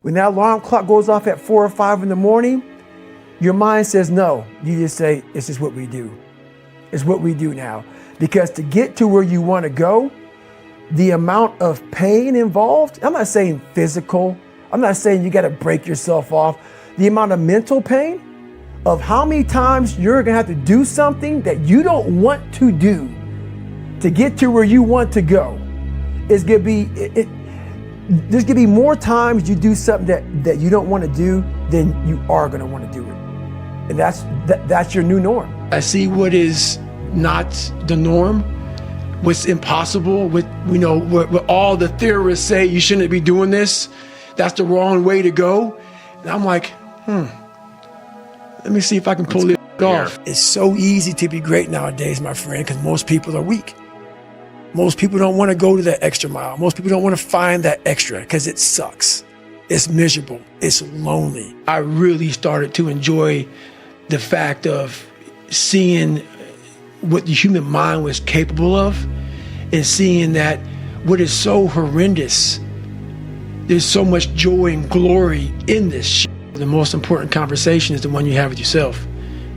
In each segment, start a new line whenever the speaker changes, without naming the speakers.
When that alarm clock goes off at 4 or 5 in the morning, your mind says no. You just say, it's just what we do. It's what we do now. Because to get to where you want to go, the amount of pain involved, I'm not saying physical, I'm not saying you got to break yourself off. The amount of mental pain of how many times you're going to have to do something that you don't want to do to get to where you want to go is going to be, there's going to be more times you do something that you don't want to do than you are going to want to do it. And that's your new norm.
I see what is not the norm, what's impossible, what all the theorists say you shouldn't be doing this. That's the wrong way to go. And I'm like, let me see if I can pull it off. It's so easy to be great nowadays, my friend, because most people are weak. Most people don't want to go to that extra mile. Most people don't want to find that extra because it sucks. It's miserable. It's lonely. I really started to enjoy the fact of seeing what the human mind was capable of and seeing that what is so horrendous, there's so much joy and glory in this shit. The most important conversation is the one you have with yourself.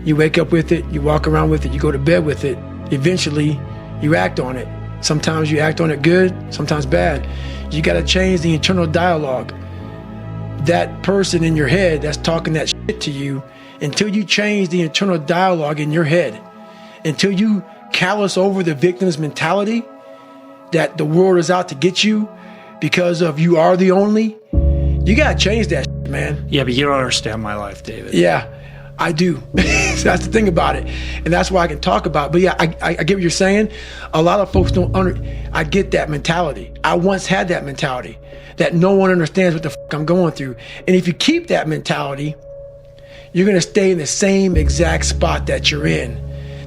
You wake up with it, you walk around with it, you go to bed with it. Eventually, you act on it. Sometimes you act on it good, sometimes bad. You got to change the internal dialogue. That person in your head that's talking that shit to you, until you change the internal dialogue in your head, until you callous over the victim's mentality that the world is out to get you because of you are the only, you got to change that shit, man.
Yeah, but you don't understand my life, David.
Yeah, I do. So that's the thing about it. And that's why I can talk about it. But yeah, I get what you're saying. A lot of folks don't I get that mentality. I once had that mentality that no one understands what the fuck I'm going through. And if you keep that mentality, you're going to stay in the same exact spot that you're in,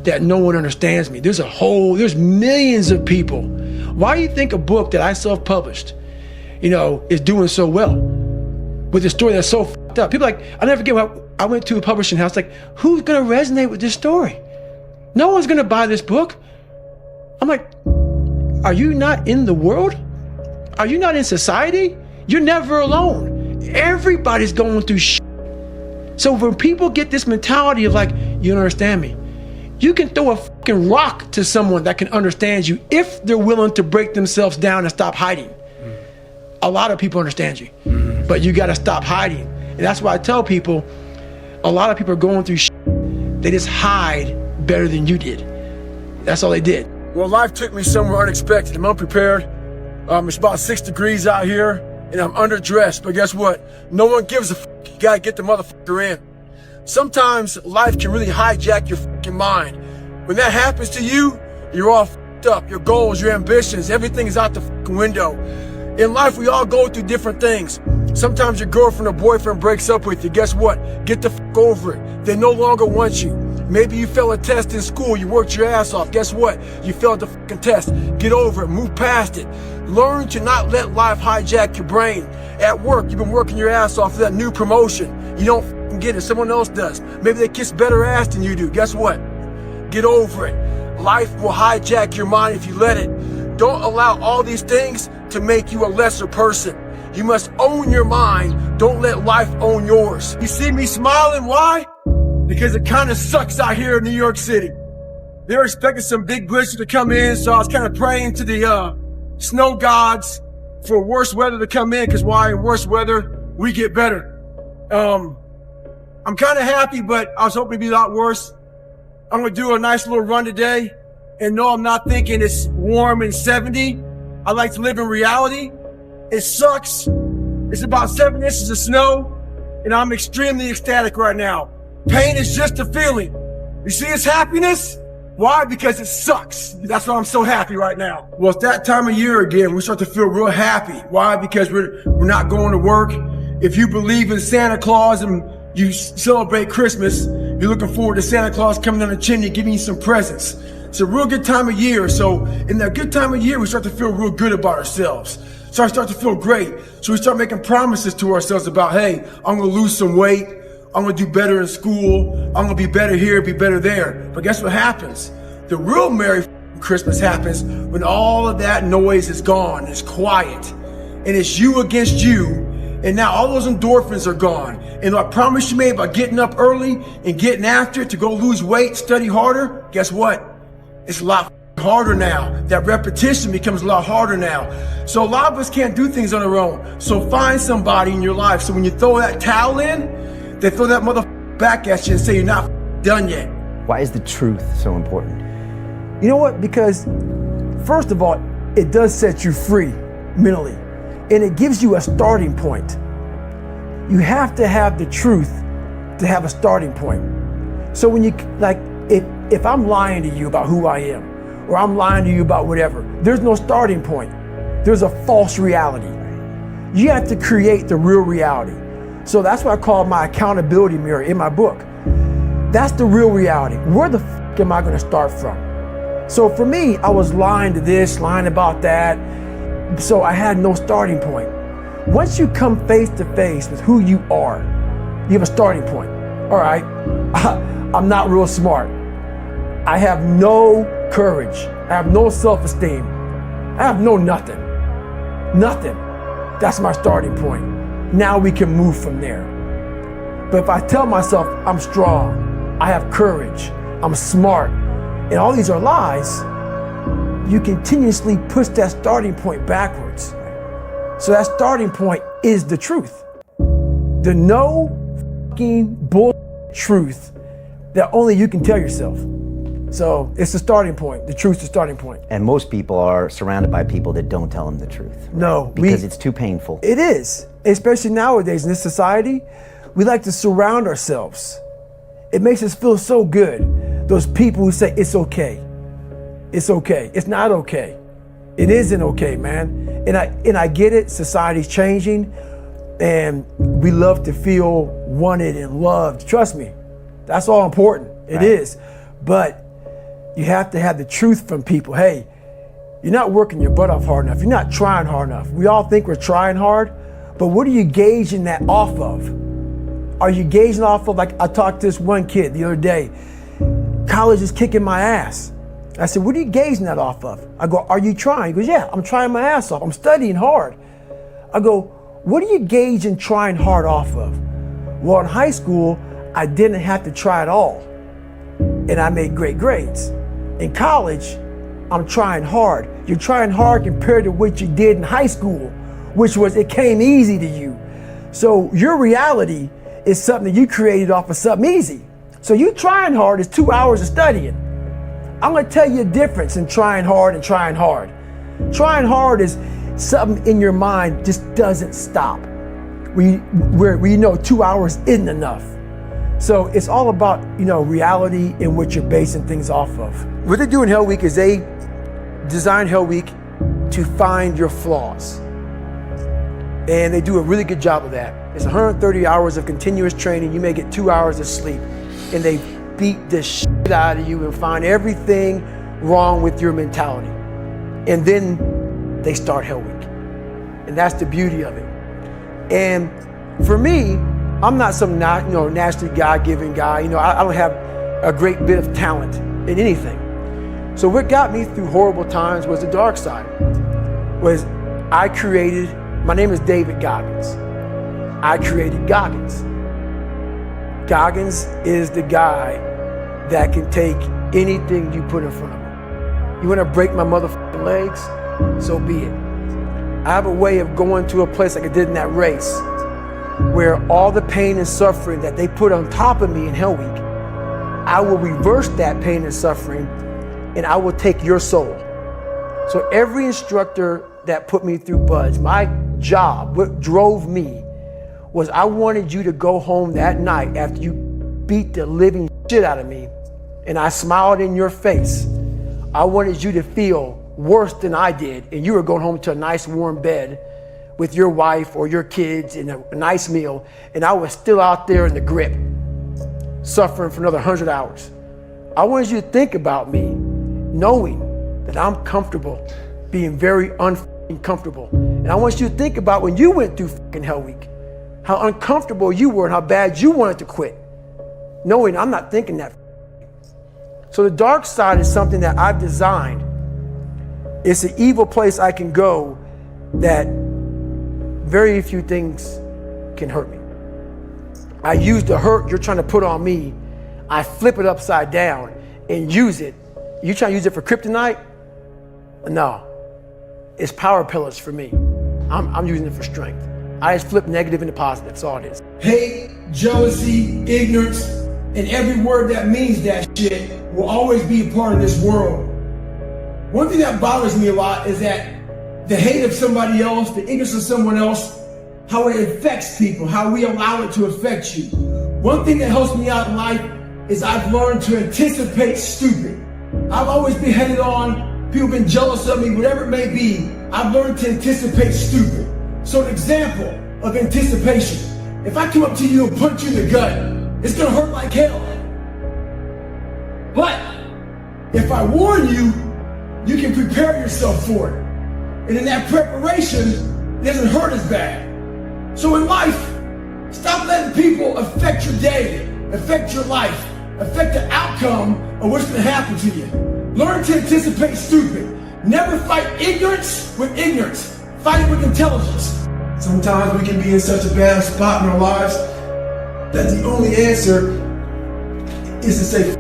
that no one understands me. There's millions of people. Why do you think a book that I self-published, is doing so well with a story that's so fucked up? People like, I'll never forget when I went to a publishing house, like, who's going to resonate with this story? No one's going to buy this book. I'm like, are you not in the world? Are you not in society? You're never alone. Everybody's going through shit. So when people get this mentality of like, you don't understand me, you can throw a fucking rock to someone that can understand you if they're willing to break themselves down and stop hiding. A lot of people understand you, but you got to stop hiding. And that's why I tell people, a lot of people are going through shit. They just hide better than you did. That's all they did.
Well, life took me somewhere unexpected. I'm unprepared. It's about 6 degrees out here, and I'm underdressed. But guess what? No one gives a fuck. You gotta get the motherfucker in. Sometimes life can really hijack your fucking mind. When that happens to you, you're all fucked up. Your goals, your ambitions, everything is out the fucking window. In life, we all go through different things. Sometimes your girlfriend or boyfriend breaks up with you. Guess what? Get the fuck over it. They no longer want you. Maybe you failed a test in school. You worked your ass off. Guess what? You failed the fucking test. Get over it. Move past it. Learn to not let life hijack your brain. At work, you've been working your ass off for that new promotion. You don't fucking get it. Someone else does. Maybe they kiss better ass than you do. Guess what? Get over it. Life will hijack your mind if you let it. Don't allow all these things to make you a lesser person. You must own your mind. Don't let life own yours. You see me smiling? Why? Because it kind of sucks out here in New York City. They're expecting some big blizzard to come in, so I was kind of praying to the snow gods for worse weather to come in, because why? In worse weather, we get better. I'm kind of happy, but I was hoping it'd be a lot worse. I'm going to do a nice little run today, and no, I'm not thinking it's warm and 70. I like to live in reality. It sucks. It's about 7 inches of snow, and I'm extremely ecstatic right now. Pain is just a feeling. You see, it's happiness. Why? Because it sucks. That's why I'm so happy right now. Well, it's that time of year again. We start to feel real happy. Why? Because we're not going to work. If you believe in Santa Claus and you celebrate Christmas, you're looking forward to Santa Claus coming down the chimney, giving you some presents. It's a real good time of year. So in that good time of year, we start to feel real good about ourselves. So I start to feel great. So we start making promises to ourselves about, hey, I'm going to lose some weight. I'm going to do better in school. I'm going to be better here, be better there. But guess what happens? The real Merry Christmas happens when all of that noise is gone. It's quiet. And it's you against you. And now all those endorphins are gone. And I promise you made by getting up early and getting after it to go lose weight, study harder, guess what? It's a lot harder now. That repetition becomes a lot harder now. So a lot of us can't do things on our own. So find somebody in your life. So when you throw that towel in, they throw that motherfucker back at you and say you're not done yet.
Why is the truth so important?
You know what? Because first of all, it does set you free mentally, and it gives you a starting point. You have to have the truth to have a starting point. So when you, like, if I'm lying to you about who I am, or I'm lying to you about whatever, there's no starting point. There's a false reality. You have to create the real reality. So that's what I call my accountability mirror in my book. That's the real reality. Where the f am I gonna start from? So for me, I was lying to this, lying about that. So I had no starting point. Once you come face to face with who you are, you have a starting point. All right, I'm not real smart. I have no courage. I have no self-esteem. I have no nothing. Nothing. That's my starting point. Now we can move from there. But if I tell myself I'm strong, I have courage, I'm smart, and all these are lies, you continuously push that starting point backwards. So that starting point is the truth. The no fucking bull truth that only you can tell yourself. So it's the starting point. The truth's the starting point.
And most people are surrounded by people that don't tell them the truth.
No.
Because it's too painful.
It is. Especially nowadays in this society, we like to surround ourselves. It makes us feel so good. Those people who say it's okay. It's okay. It's not okay. It isn't okay, man. And I get it. Society's changing, and we love to feel wanted and loved. Trust me, that's all important. It is. But you have to have the truth from people. Hey, you're not working your butt off hard enough. You're not trying hard enough. We all think we're trying hard, but what are you gauging that off of? Are you gauging off of, like I talked to this one kid the other day, college is kicking my ass. I said, what are you gauging that off of? I go, are you trying? He goes, yeah, I'm trying my ass off. I'm studying hard. I go, what are you gauging trying hard off of? Well, in high school, I didn't have to try at all, and I made great grades. In college, I'm trying hard. You're trying hard compared to what you did in high school, which was it came easy to you. So your reality is something that you created off of something easy. So you trying hard is 2 hours of studying. I'm gonna tell you a difference in trying hard and trying hard. Trying hard is something in your mind just doesn't stop. Where you know 2 hours isn't enough. So it's all about, reality and what you're basing things off of. What they do in Hell Week is they design Hell Week to find your flaws. And they do a really good job of that. It's 130 hours of continuous training. You may get 2 hours of sleep. And they beat the shit out of you and find everything wrong with your mentality. And then they start Hell Week. And that's the beauty of it. And for me, I'm not some naturally God-given guy. I don't have a great bit of talent in anything. So what got me through horrible times was the dark side. My name is David Goggins. I created Goggins. Goggins is the guy that can take anything you put in front of him. You want to break my motherfucking legs? So be it. I have a way of going to a place like I did in that race, where all the pain and suffering that they put on top of me in Hell Week, I will reverse that pain and suffering, and I will take your soul. So every instructor that put me through BUD/S, my job, what drove me, was I wanted you to go home that night after you beat the living shit out of me, and I smiled in your face. I wanted you to feel worse than I did, and you were going home to a nice warm bed with your wife or your kids and a nice meal, and I was still out there in the grip, suffering for another 100 hours. I wanted you to think about me, knowing that I'm comfortable, being very uncomfortable. And I want you to think about when you went through fucking Hell Week, how uncomfortable you were and how bad you wanted to quit, knowing I'm not thinking that. So the dark side is something that I've designed. It's an evil place I can go that very few things can hurt me. I use the hurt you're trying to put on me, I flip it upside down and use it. You trying to use it for kryptonite? No, it's power pillars for me. I'm using it for strength. I just flip negative into positive, that's all it is.
Hate, jealousy, ignorance, and every word that means that shit will always be a part of this world. One thing that bothers me a lot is that the hate of somebody else, the ignorance of someone else, how it affects people, how we allow it to affect you. One thing that helps me out in life is I've learned to anticipate stupid. I've always been headed on, people have been jealous of me, whatever it may be. I've learned to anticipate stupid. So an example of anticipation, if I come up to you and punch you in the gut, it's gonna hurt like hell. But if I warn you, you can prepare yourself for it. And in that preparation, it doesn't hurt as bad. So in life, stop letting people affect your day, affect your life, affect the outcome of what's gonna happen to you. Learn to anticipate stupid. Never fight ignorance with ignorance. Fight it with intelligence. Sometimes we can be in such a bad spot in our lives that the only answer is to say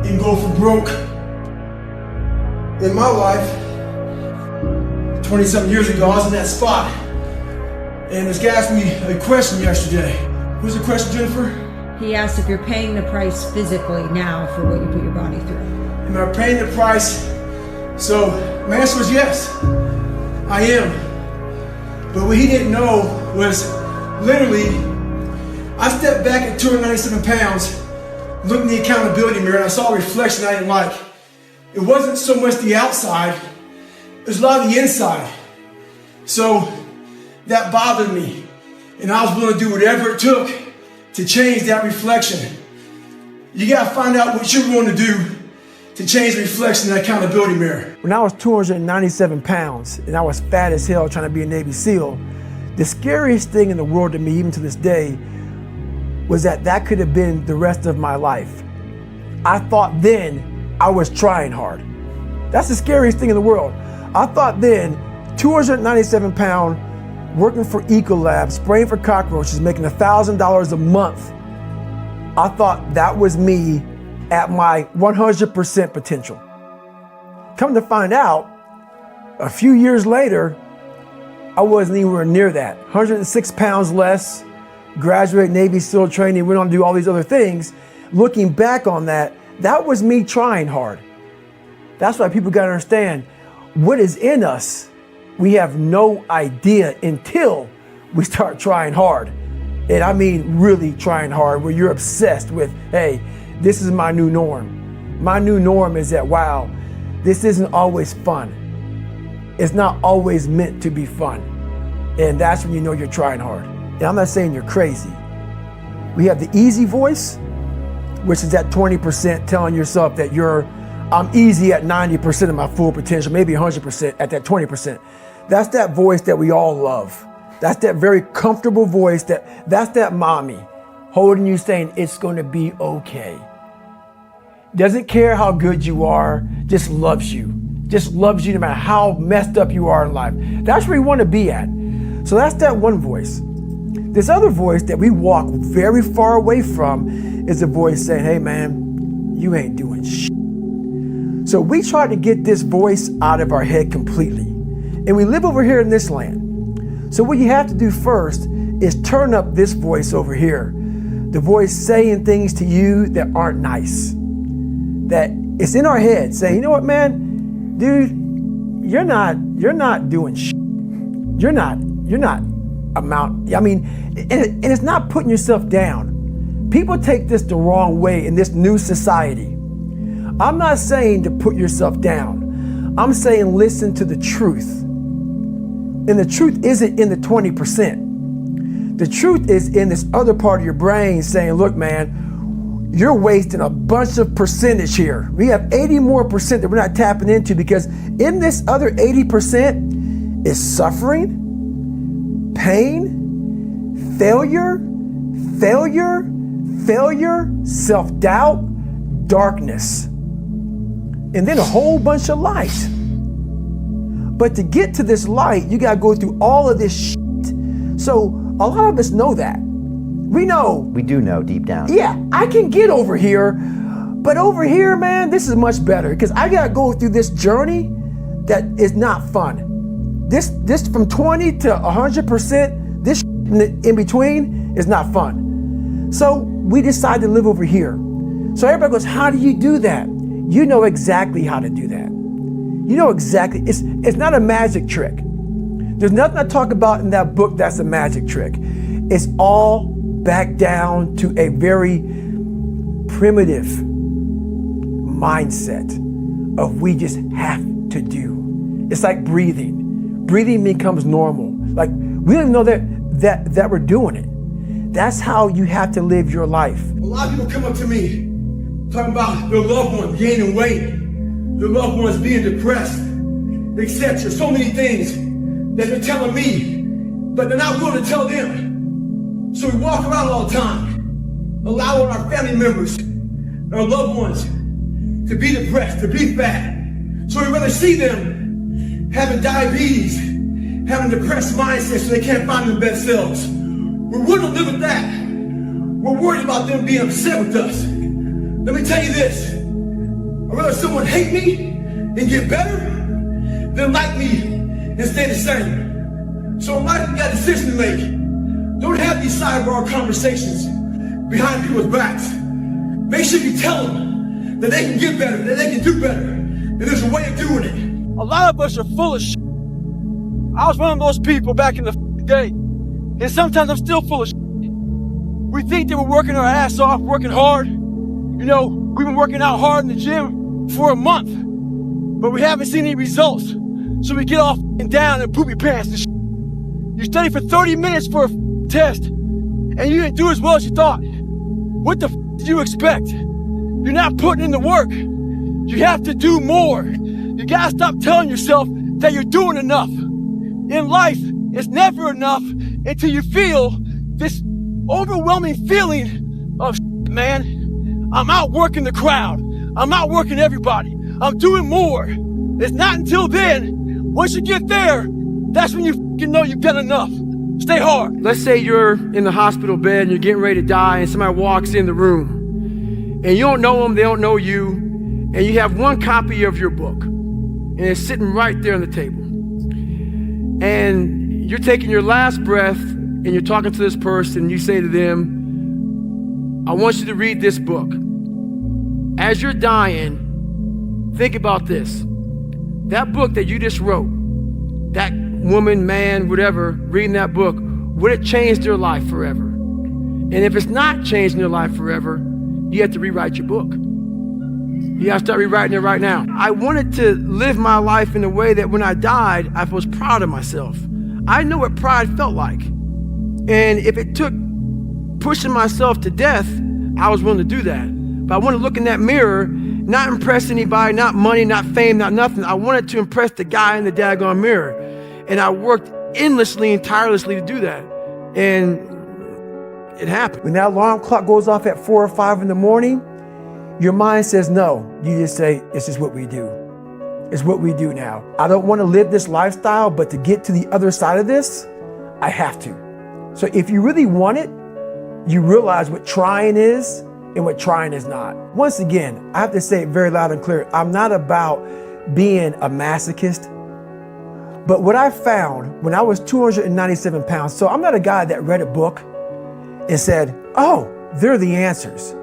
and go for broke. In my life, 20-something years ago, I was in that spot. And this guy asked me a question yesterday. What was the question, Jennifer?
He asked if you're paying the price physically now for what you put your body through.
Am I paying the price? So my answer was yes, I am. But what he didn't know was literally, I stepped back at 297 pounds, looked in the accountability mirror, and I saw a reflection I didn't like. It wasn't so much the outside, it was a lot of the inside. So that bothered me. And I was willing to do whatever it took to change that reflection. You gotta find out what you're willing to do to change the reflection in the accountability mirror.
When I was 297 pounds and I was fat as hell trying to be a Navy SEAL, the scariest thing in the world to me, even to this day, was that could have been the rest of my life. I thought then I was trying hard. That's the scariest thing in the world. I thought then, 297 pound, working for Ecolab, spraying for cockroaches, making $1,000 a month. I thought that was me at my 100% potential. Come to find out, a few years later, I wasn't anywhere near that. 106 pounds less, graduate Navy SEAL training, went on to do all these other things. Looking back on that, that was me trying hard. That's why people gotta understand, what is in us, we have no idea until we start trying hard. And I mean really trying hard, where you're obsessed with, hey, this is my new norm. My new norm is that, wow, this isn't always fun. It's not always meant to be fun. And that's when you know you're trying hard. And I'm not saying you're crazy. We have the easy voice, which is that 20% telling yourself that I'm easy at 90% of my full potential, maybe 100% at that 20%. That's that voice that we all love. That's that very comfortable voice, that's that mommy holding you saying it's gonna be okay. Doesn't care how good you are, just loves you. Just loves you no matter how messed up you are in life. That's where you wanna be at. So that's that one voice. This other voice that we walk very far away from is a voice saying, hey man, you ain't doing shit. So we try to get this voice out of our head completely. And we live over here in this land. So what you have to do first is turn up this voice over here. The voice saying things to you that aren't nice. That it's in our head saying, you know what, man, dude, you're not doing shit. You're not amount. I mean, and it's not putting yourself down. People take this the wrong way in this new society. I'm not saying to put yourself down. I'm saying listen to the truth. And the truth isn't in the 20%. The truth is in this other part of your brain saying, look, man, you're wasting a bunch of percentage here. We have 80 more percent that we're not tapping into, because in this other 80% is suffering, pain, failure, self-doubt, darkness, and then a whole bunch of light. But to get to this light, you gotta go through all of this shit So a lot of us know that. We know.
We do know deep down.
Yeah, I can get over here, but over here, man, this is much better because I gotta go through this journey that is not fun. This from 20 to 100%, this in between is not fun. So we decide to live over here. So everybody goes, how do you do that? You know exactly how to do that. You know exactly, it's not a magic trick. There's nothing I talk about in that book that's a magic trick. It's all back down to a very primitive mindset of we just have to do. It's like breathing. Breathing becomes normal. Like we don't even know that we're doing it. That's how you have to live your life.
A lot of people come up to me talking about their loved ones gaining weight, their loved ones being depressed, etc. So many things that they're telling me, but they're not willing to tell them. So we walk around all the time, allowing our family members, our loved ones, to be depressed, to be fat. So we'd rather see them having diabetes, having depressed mindsets so they can't find their best selves. We're willing to live with that. We're worried about them being upset with us. Let me tell you this. I'd rather someone hate me and get better than like me and stay the same. So in life, you got a decision to make. Don't have these sidebar conversations behind people's backs. Make sure you tell them that they can get better, that they can do better, and there's a way of doing it.
A lot of us are full of shit. I was one of those people back in the day, and sometimes I'm still full of shit. We think that we're working our ass off, working hard. You know, we've been working out hard in the gym for a month, but we haven't seen any results. So we get all down and poopy pants and shit. You study for 30 minutes for a test, and you didn't do as well as you thought. What the did you expect? You're not putting in the work. You have to do more. You gotta stop telling yourself that you're doing enough. In life, it's never enough until you feel this overwhelming feeling of man, I'm outworking the crowd. I'm outworking everybody. I'm doing more. It's not until then, once you get there, that's when you know you've done enough. Stay hard.
Let's say you're in the hospital bed and you're getting ready to die and somebody walks in the room and you don't know them, they don't know you, and you have one copy of your book and it's sitting right there on the table. And you're taking your last breath and you're talking to this person and you say to them, I want you to read this book. As you're dying, think about this. That book that you just wrote, that woman, man, whatever, reading that book, would it change their life forever? And if it's not changing their life forever, you have to rewrite your book. You have to start rewriting it right now. I wanted to live my life in a way that when I died, I was proud of myself. I know what pride felt like. And if it took pushing myself to death, I was willing to do that. But I want to look in that mirror, not impress anybody, not money, not fame, not nothing. I wanted to impress the guy in the daggone mirror. And I worked endlessly and tirelessly to do that. And it happened.
When that alarm clock goes off at 4 or 5 in the morning, your mind says no. You just say, this is what we do. It's what we do now. I don't want to live this lifestyle, but to get to the other side of this, I have to. So if you really want it, you realize what trying is and what trying is not. Once again, I have to say it very loud and clear. I'm not about being a masochist, but what I found when I was 297 pounds, so I'm not a guy that read a book and said, oh, they're the answers.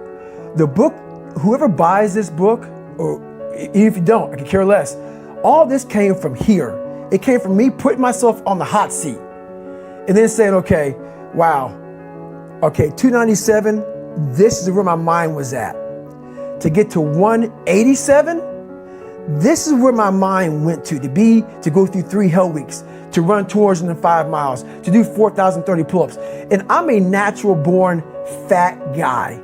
The book, whoever buys this book, or even if you don't, I could care less. All this came from here. It came from me putting myself on the hot seat and then saying, okay, wow, okay, 297, this is where my mind was at. To get to 187, this is where my mind went to go through 3 hell weeks, to run 205 miles, to do 4,030 pull-ups. And I'm a natural born fat guy.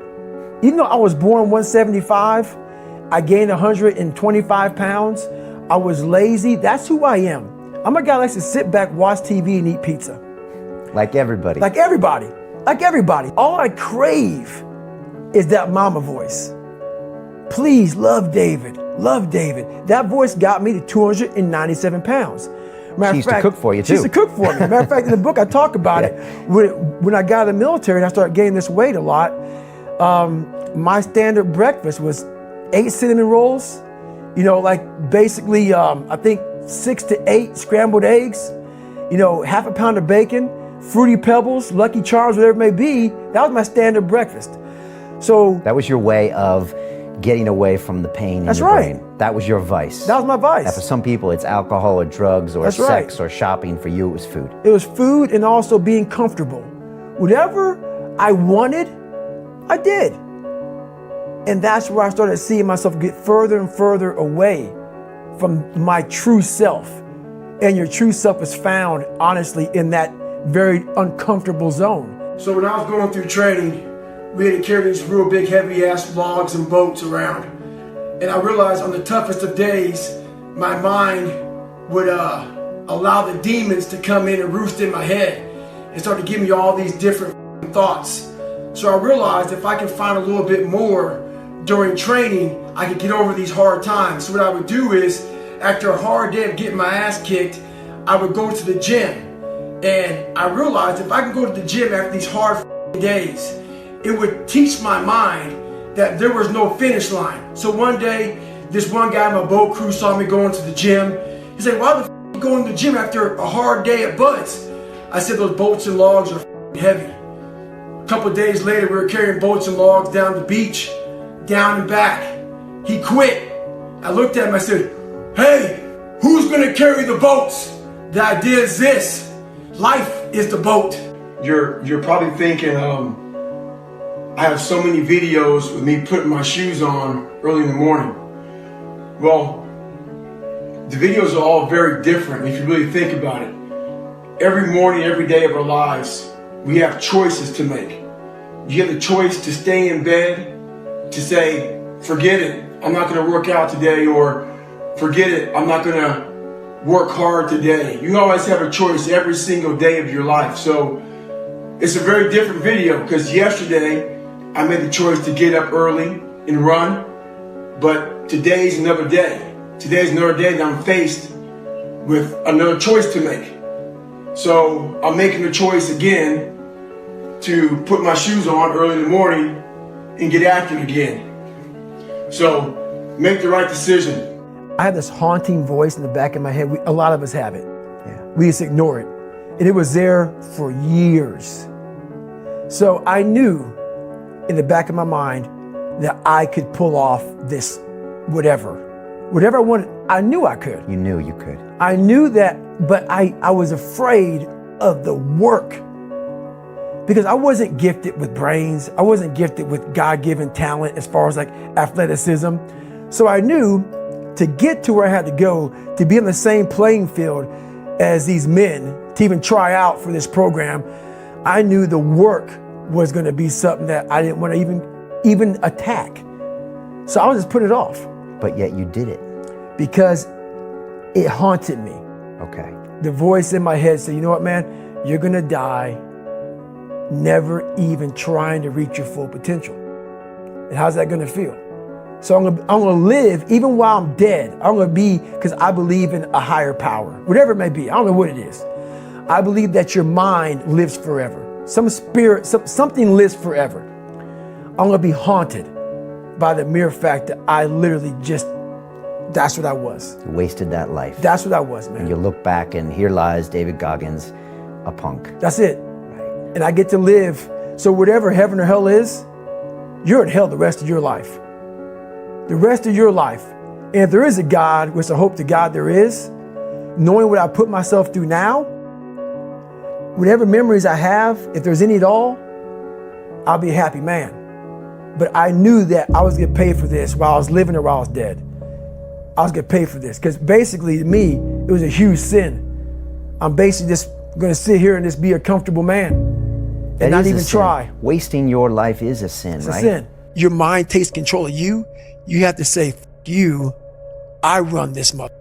Even though I was born 175, I gained 125 pounds. I was lazy. That's who I am. I'm a guy that likes to sit back, watch TV, and eat pizza.
Like everybody.
Like everybody. Like everybody. All I crave is that mama voice. Please love David. Love David. That voice got me to 297 pounds. Matter
She
of
used to cook for you,
She used
too.
to cook for me. Matter of fact, in the book I talk about it. When I got out of the military and I started gaining this weight a lot, my standard breakfast was 8 cinnamon rolls, like basically, I think 6 to 8 scrambled eggs, half a pound of bacon, Fruity Pebbles, Lucky Charms, whatever it may be. That was my standard breakfast. So
That was your way of getting away from the pain in
That's
your
right.
brain. That was your vice.
that was my vice.
Now, for some people, it's alcohol or drugs or
That's
sex
right.
or shopping. For you, it was food.
It was food and also being comfortable. Whatever I wanted, I did. And that's where I started seeing myself get further and further away from my true self. And your true self is found, honestly, in that very uncomfortable zone.
So when I was going through training, we had to carry these real big heavy ass logs and boats around. And I realized on the toughest of days, my mind would allow the demons to come in and roost in my head and start to give me all these different thoughts. So I realized if I can find a little bit more during training, I could get over these hard times. So what I would do is, after a hard day of getting my ass kicked, I would go to the gym. And I realized if I can go to the gym after these hard days, it would teach my mind that there was no finish line. So one day, this one guy in my boat crew saw me going to the gym. He said, "Why the f you going to the gym after a hard day at Bud's?" I said, "Those boats and logs are heavy." A couple of days later, we were carrying boats and logs down the beach, down and back. He quit. I looked at him, I said, "Hey, who's gonna carry the boats?" The idea is this: life is the boat. You're probably thinking, I have so many videos with me putting my shoes on early in the morning. Well, the videos are all very different if you really think about it. Every morning, every day of our lives, we have choices to make. You have the choice to stay in bed, to say, "Forget it, I'm not gonna work out today," or "Forget it, I'm not gonna work hard today." You always have a choice every single day of your life. So it's a very different video, because yesterday I made the choice to get up early and run, but today's another day. Today's another day that I'm faced with another choice to make. So I'm making the choice again to put my shoes on early in the morning and get after it again. So make the right decision.
I have this haunting voice in the back of my head. A lot of us have it.
Yeah.
We just ignore it. And it was there for years. So I knew in the back of my mind that I could pull off this whatever I wanted. I knew I could.
You knew you could.
I knew that, but I was afraid of the work because I wasn't gifted with brains. I wasn't gifted with God-given talent as far as like athleticism. So I knew to get to where I had to go, to be on the same playing field as these men, to even try out for this program, I knew the work was going to be something that I didn't want to even attack. So I was just putting it off.
But yet you did it.
Because it haunted me.
Okay.
The voice in my head said, "You know what, man? You're going to die never even trying to reach your full potential." And how's that going to feel? So I'm going to live even while I'm dead. I'm going to be, because I believe in a higher power, whatever it may be. I don't know what it is. I believe that your mind lives forever. Some spirit, something lives forever. I'm going to be haunted by the mere fact that I literally that's what I was.
You wasted that life.
That's what I was, man.
And you look back and here lies David Goggins, a punk.
That's it. And I get to live. So whatever heaven or hell is, you're in hell the rest of your life. The rest of your life. And if there is a God, which I hope to God there is, knowing what I put myself through now, whatever memories I have, if there's any at all, I'll be a happy man. But I knew that I was getting paid for this while I was living or while I was dead. I was getting paid for this. Because basically to me, it was a huge sin. I'm basically just going to sit here and just be a comfortable man and not even try.
Wasting your life is a sin,
It's
right?
a sin. Your mind takes control of you. You have to say, "F you, I run this mother."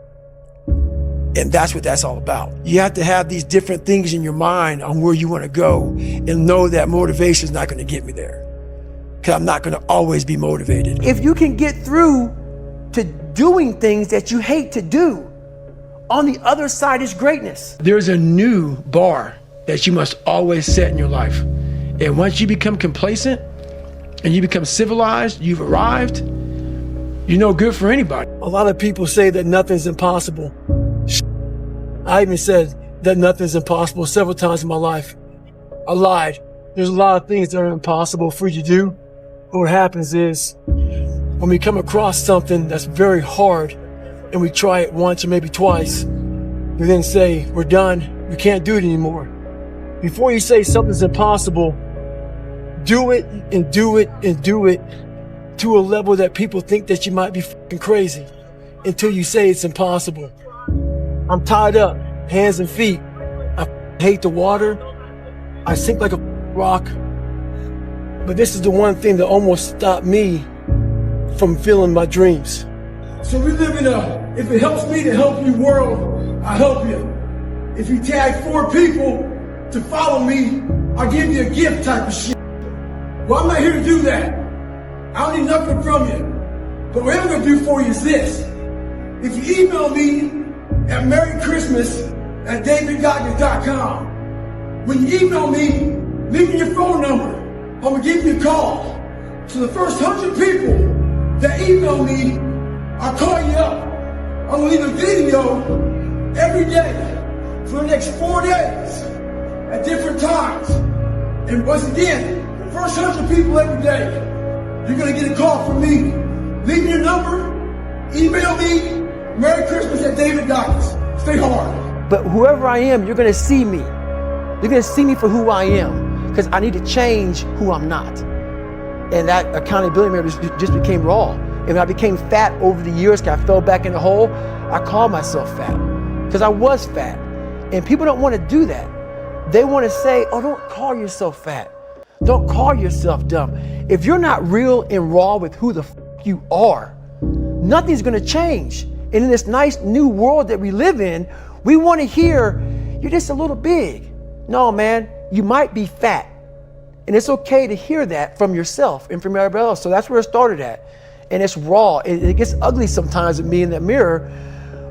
And that's what that's all about. You have to have these different things in your mind on where you want to go and know that motivation is not going to get me there. Because I'm not going to always be motivated. If you can get through to doing things that you hate to do, On the other side is greatness.
There's a new bar that you must always set in your life. And once you become complacent and you become civilized, you've arrived, you're no good for anybody.
A lot of people say that nothing's impossible. I even said that nothing's impossible several times in my life. I lied. There's a lot of things that are impossible for you to do. But what happens is when we come across something that's very hard and we try it once or maybe twice, we then say, we're done. We can't do it anymore. Before you say something's impossible, do it and do it and do it to a level that people think that you might be fucking crazy until you say it's impossible. I'm tied up, hands and feet. I hate the water. I sink like a rock. But this is the one thing that almost stopped me from feeling my dreams.
So we live in a, if it helps me to help you world, I help you. If you tag 4 people to follow me, I'll give you a gift type of shit. Well, I'm not here to do that. I don't need nothing from you. But what I'm gonna do for you is this. If you email me at merrychristmas@davidgoggins.com, when you email me, leave me your phone number. I'm gonna give you a call. So the first 100 people that email me, I'll call you up. I'm gonna leave a video every day for the next 4 days at different times. And once again, the first 100 people every day, you're gonna get a call from me. Leave me your number, email me, Merry Christmas at David Goggins. Stay hard.
But whoever I am, you're gonna see me. You're gonna see me for who I am, because I need to change who I'm not. And that accountability mirror just became raw. And when I became fat over the years, because I fell back in the hole, I called myself fat, because I was fat. And people don't want to do that. They want to say, oh, don't call yourself fat. Don't call yourself dumb. If you're not real and raw with who the f you are, nothing's gonna change. And in this nice new world that we live in, we want to hear, you're just a little big. No, man, you might be fat. And it's okay to hear that from yourself and from everybody else. So that's where it started at. And it's raw. It gets ugly sometimes with me in that mirror,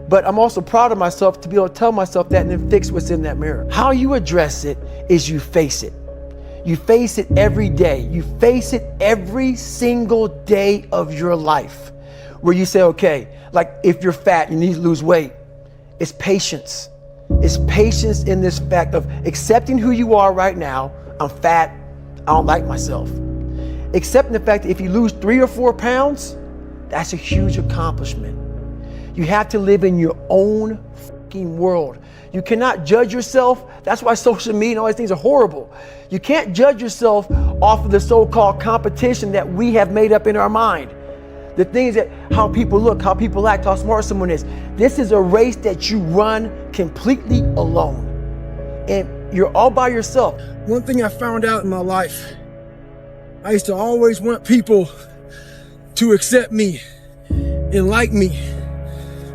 but I'm also proud of myself to be able to tell myself that and then fix what's in that mirror. How you address it is you face it. You face it every day. You face it every single day of your life, where you say, okay, like if you're fat, you need to lose weight. It's patience. It's patience in this fact of accepting who you are right now. I'm fat. I don't like myself. Accepting the fact that if you lose 3 or 4 pounds, that's a huge accomplishment. You have to live in your own fucking world. You cannot judge yourself. That's why social media and all these things are horrible. You can't judge yourself off of the so-called competition that we have made up in our mind. The things that, how people look, how people act, how smart someone is. This is a race that you run completely alone. And you're all by yourself.
One thing I found out in my life, I used to always want people to accept me and like me.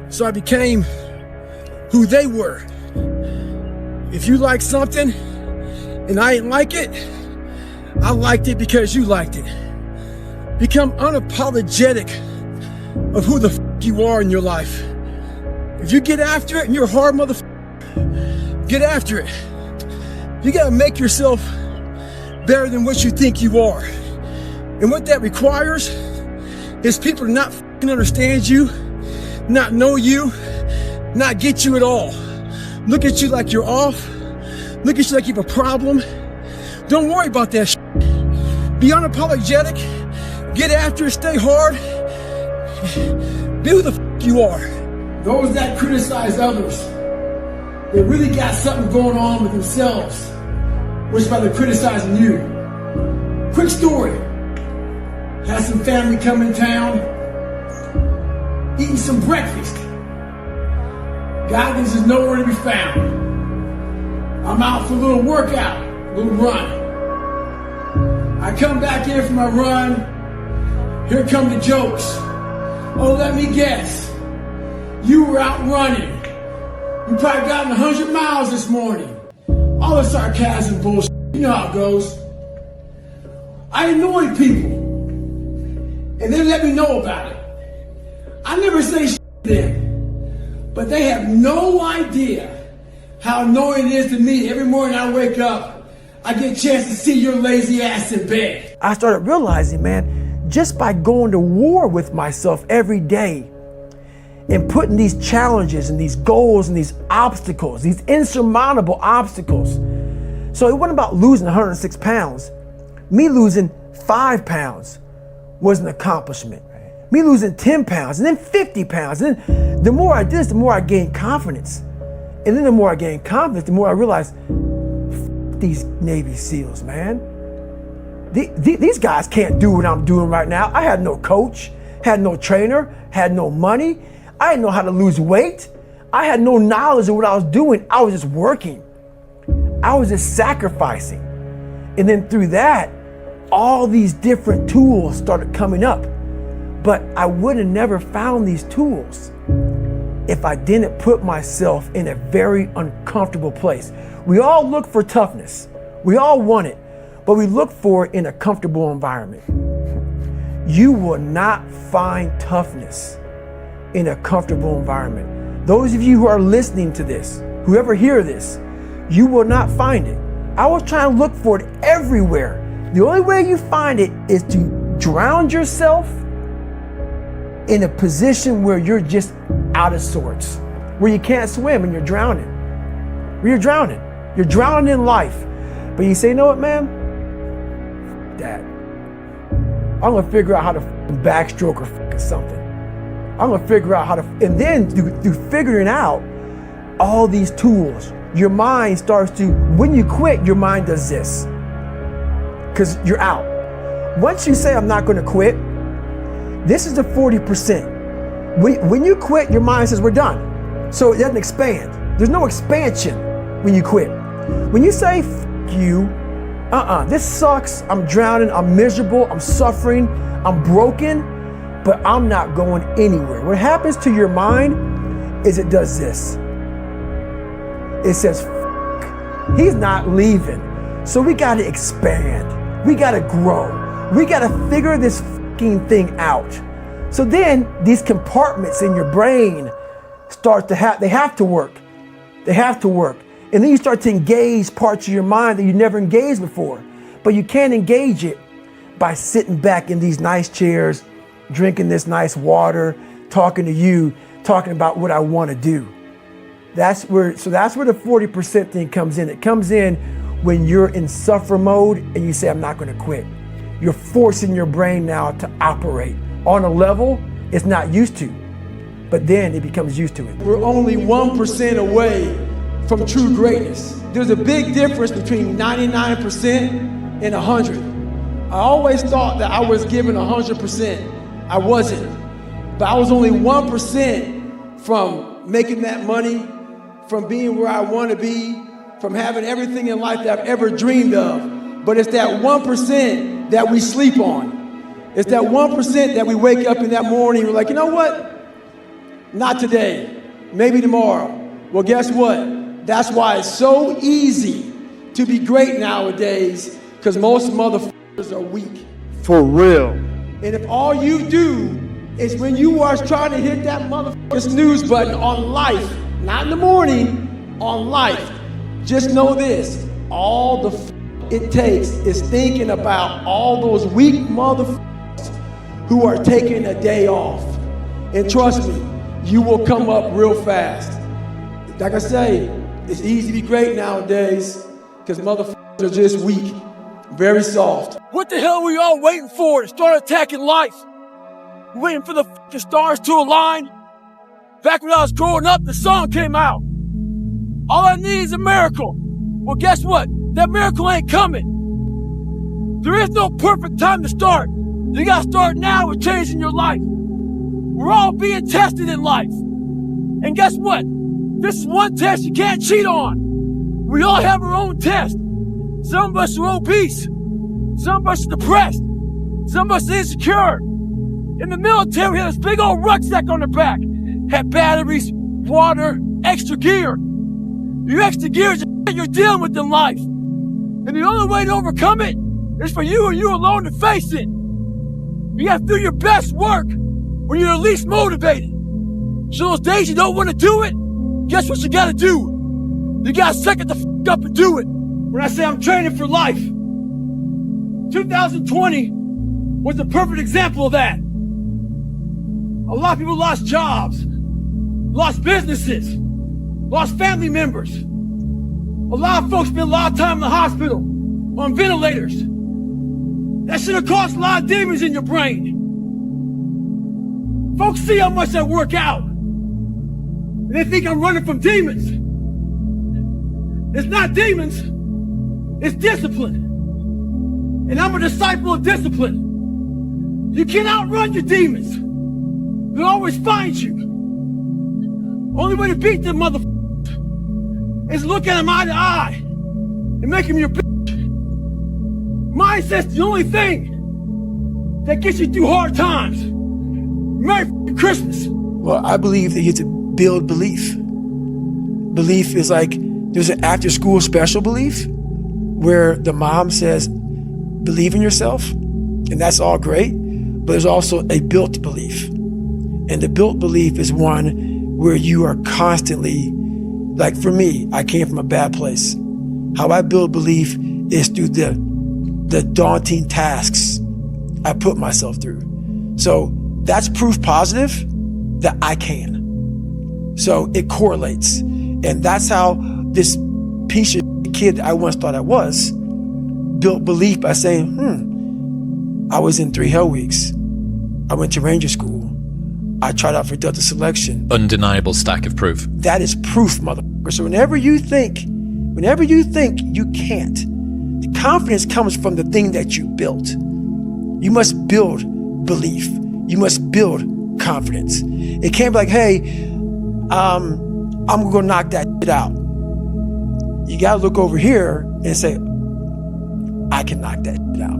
So I became who they were. If you like something and I didn't like it, I liked it because you liked it. Become unapologetic of who the f you are in your life. If you get after it and you're a hard motherfucker, get after it. You gotta make yourself better than what you think you are. And what that requires is people to not f***ing understand you, not know you, not get you at all. Look at you like you're off. Look at you like you have a problem. Don't worry about that shit. Be unapologetic. Get after it. Stay hard. Be who the f you are. Those that criticize others, they really got something going on with themselves, which is why they're criticizing you. Quick story. Had some family come in town, eating some breakfast. Goggins is nowhere to be found. I'm out for a little workout, a little run. I come back in from my run. Here come the jokes. Oh, let me guess. You were out running. You probably gotten 100 miles this morning. All the sarcasm bullshit. You know how it goes. I annoy people. And they let me know about it. I never say shit to them.
But they have no idea how annoying it is to me. Every morning I wake up, I get a chance to see your lazy ass in bed.
I started realizing, man, just by going to war with myself every day and putting these challenges and these goals and these obstacles, these insurmountable obstacles. So it wasn't about losing 106 pounds. Me losing 5 pounds was an accomplishment. Me losing 10 pounds and then 50 pounds. And then the more I did this, the more I gained confidence. And then the more I gained confidence, the more I realized, these Navy SEALs, man. These guys can't do what I'm doing right now. I had no coach, had no trainer, had no money. I didn't know how to lose weight. I had no knowledge of what I was doing. I was just working. I was just sacrificing. And then through that, all these different tools started coming up. But I would have never found these tools if I didn't put myself in a very uncomfortable place. We all look for toughness. We all want it, but we look for it in a comfortable environment. You will not find toughness in a comfortable environment. Those of you who are listening to this, whoever hear this, you will not find it. I was trying to look for it everywhere. The only way you find it is to drown yourself in a position where you're just out of sorts, where you can't swim and you're drowning. Where you're drowning. You're drowning in life. But you say, you know what, man? That. I'm gonna figure out how to backstroke or something. I'm gonna figure out how to, and then through figuring out all these tools, your mind starts to, when you quit, your mind does this. Because you're out. Once you say, I'm not gonna quit, this is the 40%. When you quit, your mind says, we're done. So it doesn't expand. There's no expansion when you quit. When you say, F you, this sucks, I'm drowning, I'm miserable, I'm suffering, I'm broken, but I'm not going anywhere. What happens to your mind is it does this. It says, F, he's not leaving. So we gotta expand. We gotta grow. We gotta figure this fucking thing out. So then these compartments in your brain start to they have to work. They have to work. And then you start to engage parts of your mind that you never engaged before. But you can't engage it by sitting back in these nice chairs, drinking this nice water, talking to you, talking about what I want to do. That's where the 40% thing comes in. It comes in when you're in suffer mode and you say, I'm not going to quit. You're forcing your brain now to operate on a level it's not used to, but then it becomes used to it.
We're only 1% away from true greatness. There's a big difference between 99% and 100. I always thought that I was given 100%. I wasn't. But I was only 1% from making that money, from being where I want to be, from having everything in life that I've ever dreamed of. But it's that 1% that we sleep on. It's that 1% that we wake up in that morning and we're like, you know what? Not today, maybe tomorrow. Well, guess what? That's why it's so easy to be great nowadays, because most motherfuckers are weak.
For real.
And if all you do is when you are trying to hit that motherfucking snooze button on life, not in the morning, on life, just know this, all the it takes is thinking about all those weak motherfuckers who are taking a day off. And trust me, you will come up real fast. Like I say, it's easy to be great nowadays because motherfuckers are just weak, very soft.
What the hell are we all waiting for to start attacking life? We're waiting for the fucking stars to align? Back when I was growing up, the song came out. All I need is a miracle. Well, guess what? That miracle ain't coming. There is no perfect time to start. You gotta start now with changing your life. We're all being tested in life. And guess what? This is one test you can't cheat on. We all have our own test. Some of us are obese. Some of us are depressed. Some of us are insecure. In the military, we had this big old rucksack on the back. Had batteries, water, extra gear. Your extra gear is the you're dealing with in life. And the only way to overcome it is for you and you alone to face it. You have to do your best work when you're the least motivated. So those days you don't want to do it, guess what you gotta do? You gotta suck it the f up and do it. When I say I'm training for life, 2020 was the perfect example of that. A lot of people lost jobs, lost businesses, lost family members. A lot of folks spent a lot of time in the hospital on ventilators. That should have caused a lot of demons in your brain. Folks see how much I work out, and they think I'm running from demons. It's not demons, it's discipline. And I'm a disciple of discipline. You can't outrun your demons. They'll always find you. Only way to beat them motherfuckers is look at them eye to eye and make them your bitch. Mindset's the only thing that gets you through hard times. Merry Christmas.
Well, I believe that you have to build belief. Belief is like, there's an after school special belief where the mom says, believe in yourself, and that's all great, but there's also a built belief. And the built belief is one where you are constantly, like for me, I came from a bad place. How I build belief is through the daunting tasks I put myself through. So that's proof positive that I can. So it correlates. And that's how this piece of kid I once thought I was built belief by saying, I was in 3 Hell Weeks. I went to Ranger School. I tried out for Delta Selection.
Undeniable stack of proof.
That is proof, motherfucker. So whenever you think you can't, the confidence comes from the thing that you built. You must build belief. You must build confidence. It can't be like, hey, I'm gonna go knock that shit out. You gotta look over here and say, I can knock that shit out.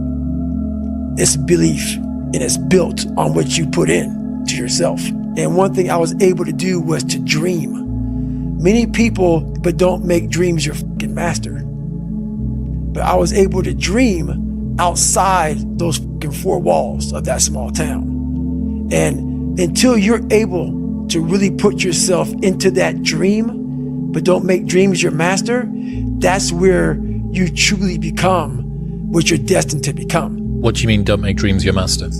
It's belief, and it's built on what you put in to yourself. And one thing I was able to do was to dream. Many people, but don't make dreams your fucking master. But I was able to dream outside those fucking 4 walls of that small town. And until you're able to really put yourself into that dream, but don't make dreams your master, that's where you truly become what you're destined to become.
What do you mean, don't make dreams your master?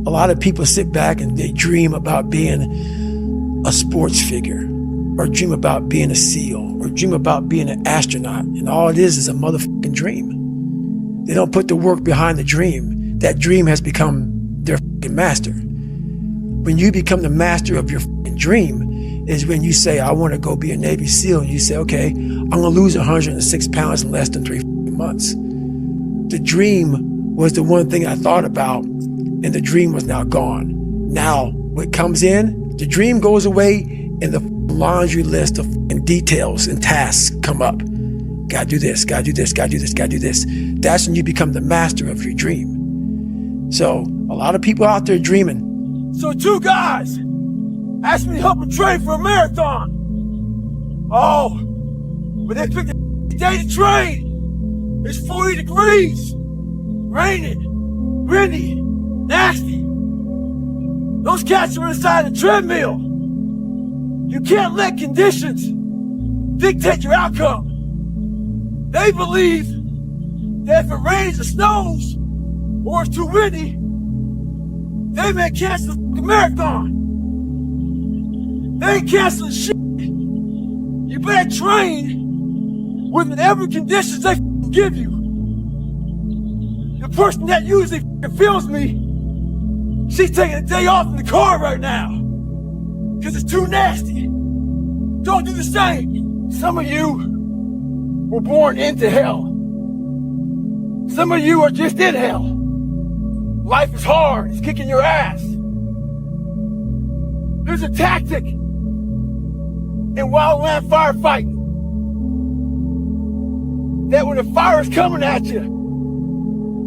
A lot of people sit back and they dream about being a sports figure, or dream about being a SEAL, or dream about being an astronaut. And all it is a motherfucking dream. They don't put the work behind the dream. That dream has become their fucking master. When you become the master of your fucking dream is when you say, I want to go be a Navy SEAL. And you say, okay, I'm going to lose 106 pounds in less than 3 months. The dream was the one thing I thought about, and the dream was now gone. Now, what comes in, the dream goes away, and the laundry list of details and tasks come up. Gotta do this, gotta do this, gotta do this, gotta do this. That's when you become the master of your dream. So, a lot of people out there dreaming.
So 2 guys asked me to help them train for a marathon. Oh, but they picked a day to train. It's 40 degrees, raining, windy, nasty. Those cats are inside the treadmill. You can't let conditions dictate your outcome. They believe that if it rains or snows, or it's too windy, they may cancel the marathon. They ain't canceling shit. You better train with whatever conditions they give you. The person that usually feels me, she's taking a day off in the car right now because it's too nasty. Don't do the same. Some of you were born into hell. Some of you are just in hell. Life is hard. It's kicking your ass. There's a tactic in wildland firefighting that when the fire is coming at you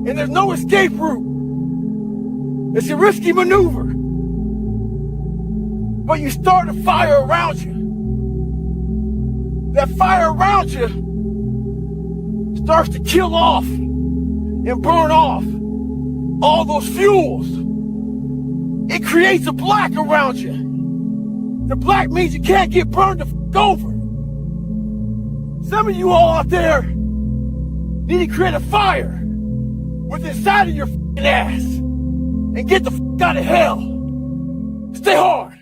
and there's no escape route, it's a risky maneuver. But you start a fire around you. That fire around you starts to kill off and burn off all those fuels. It creates a black around you. The black means you can't get burned the f*** over. Some of you all out there need to create a fire with inside of your f***ing ass and get the f*** out of hell. Stay hard.